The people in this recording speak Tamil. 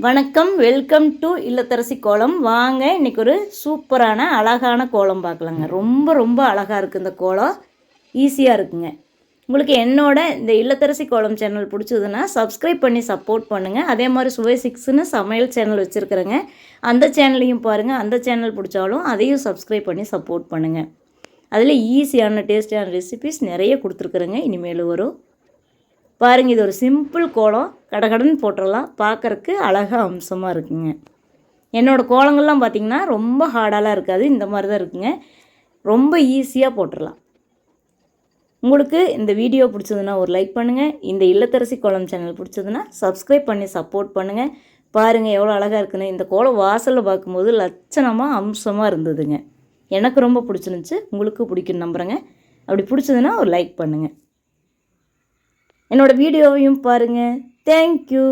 வணக்கம், வெல்கம் டு இல்லத்தரசி கோலம். வாங்க இன்றைக்கி ஒரு சூப்பரான அழகான கோலம் பார்க்கலாங்க. ரொம்ப ரொம்ப அழகாக இருக்குது இந்த கோலம். ஈஸியாக இருக்குங்க. உங்களுக்கு என்னோட இந்த இல்லத்தரசி கோலம் சேனல் பிடிச்சதுன்னா சப்ஸ்கிரைப் பண்ணி சப்போர்ட் பண்ணுங்கள். அதே மாதிரி சுவை 6ன்னு சமையல் சேனல் வச்சுருக்குறேங்க. அந்த சேனலையும் பாருங்கள். அந்த சேனல் பிடிச்சாலும் அதையும் சப்ஸ்கிரைப் பண்ணி சப்போர்ட் பண்ணுங்கள். அதில் ஈஸியான டேஸ்டியான ரெசிபிஸ் நிறைய கொடுத்துருக்குறேங்க. இனிமேல் வரும் பாருங்கள். இது ஒரு சிம்பிள் கோலம், கடகடன்னு போட்டுடலாம். பார்க்குறக்கு அழகாக அம்சமாக இருக்குங்க. என்னோடய கோலங்கள்லாம் பார்த்திங்கன்னா ரொம்ப ஹார்டாலாம் இருக்காது, இந்த மாதிரி தான் இருக்குங்க. ரொம்ப ஈஸியாக போட்டுடலாம். உங்களுக்கு இந்த வீடியோ பிடிச்சதுன்னா ஒரு லைக் பண்ணுங்கள். இந்த இல்லத்தரசி கோலம் சேனல் பிடிச்சதுன்னா சப்ஸ்கிரைப் பண்ணி சப்போர்ட் பண்ணுங்கள். பாருங்கள் எவ்வளோ அழகாக இருக்குன்னு. இந்த கோலம் வாசலில் பார்க்கும்போது லட்சணமாக அம்சமாக இருந்ததுங்க. எனக்கு ரொம்ப பிடிச்சிருந்துச்சி. உங்களுக்கு பிடிக்குன்னு நம்புகிறேங்க. அப்படி பிடிச்சதுன்னா ஒரு லைக் பண்ணுங்கள். என்னோடய வீடியோவையும் பாருங்கள். தேங்க்யூ.